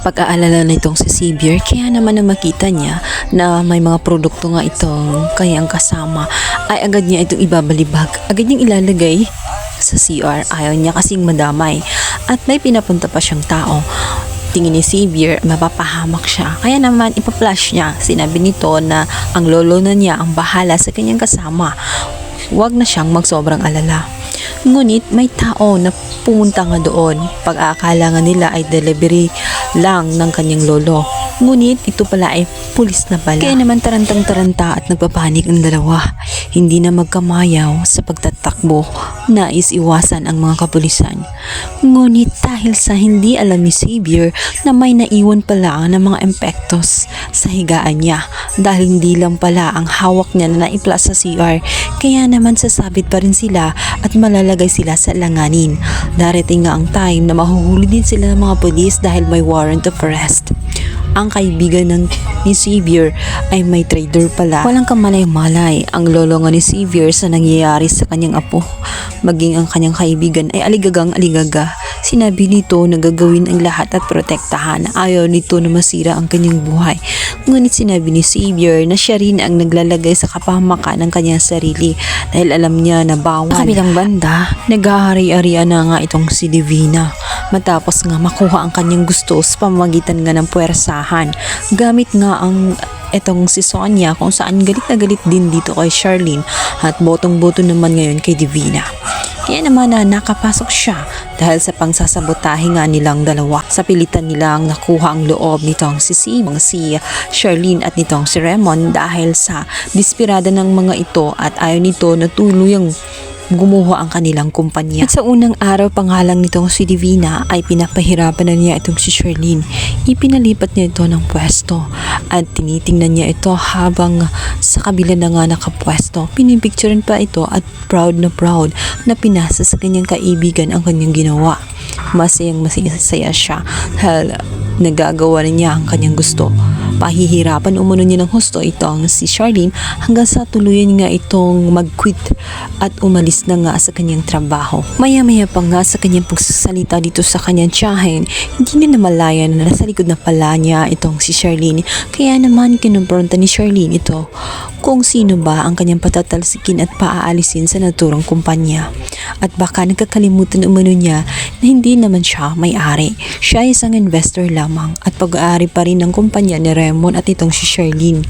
pag-aalala nitong si Xavier, kaya naman na makita niya na may mga produkto nga itong kanyang kasama, ay agad niya itong ibabalibag, agad niyang ilalagay sa CR. Ayaw niya kasing madamay at may pinapunta pa siyang tao. Tingin ni Xavier, mapapahamak siya. Kaya naman ipa-flash niya. Sinabi nito na ang lolo na niya ang bahala sa kanyang kasama. Huwag na siyang magsobrang alala. Ngunit may tao na pumunta nga doon. Pag-aakala nga nila ay delivery lang ng kanyang lolo. Ngunit ito pala ay pulis na pala. Kaya naman tarantang-taranta at nagpapanik ang dalawa. Hindi na magkamayaw sa pagtatakbo. Nais iwasan ang mga kapulisan. Ngunit dahil sa hindi alam ni Xavier na may naiwan pala ng mga impektos sa higaan niya. Dahil hindi lang pala ang hawak niya na naipla sa CR. Kaya naman sasabit pa rin sila at malalagay sila sa langanin. Darating nga ang time na mahuhuli din sila ng mga pulis dahil may warrant of arrest. Ang kaibigan ni Xavier ay may traitor pala. Walang kamalay-malay ang lolo nga ni Xavier sa nangyayari sa kanyang apo. Maging ang kanyang kaibigan ay aligagang-aligaga. Sinabi nito na gagawin ang lahat at protektahan. Ayaw nito na masira ang kanyang buhay. Ngunit sinabi ni Xavier na siya rin ang naglalagay sa kapahamakan ng kanyang sarili dahil alam niya na bawal. Sa kabilang banda, naghahari-arian na nga itong si Divina. Matapos nga makuha ang kanyang gusto sa pamamagitan nga ng puwersahan. Gamit nga ang etong si Sonia kung saan galit na galit din dito kay Charlene at botong-boto naman ngayon kay Divina. Kaya naman na nakapasok siya dahil sa pangsasabotahe nga nilang dalawa. Sa pilitan nilang nakuha ang loob nitong si Charlene at nitong si Raymond dahil sa desperada ng mga ito at ayaw nito na tuluyang gumuha ang kanilang kumpanya. At sa unang araw pa nga lang nitong si Divina ay pinapahirapan na niya itong si Charlene. Ipinalipat niya ito ng pwesto at tinitingnan niya ito habang sa kabila na nga nakapwesto. Pinipicturean pa ito at proud na pinasa sa kanyang kaibigan ang kanyang ginawa. Masayang-masaya siya dahil nagagawa na niya ang kanyang gusto. Pahihirapan umano niya ng husto itong si Charlene hanggang sa tuluyan nga itong mag-quit at umalis na nga sa kanyang trabaho. Maya-maya pa nga sa kanyang pagsasalita dito sa kanyang tiyahin, hindi niya namalayan na nasa likod na pala niya itong si Charlene. Kaya naman kinumpronta ni Charlene ito kung sino ba ang kanyang patatalsikin at paaalisin sa naturang kumpanya. At baka nagkakalimutan umano niya na hindi naman siya may-ari. Siya ay isang investor lamang at pag-aari pa rin ng kumpanya ni Raymond at itong si Charlene.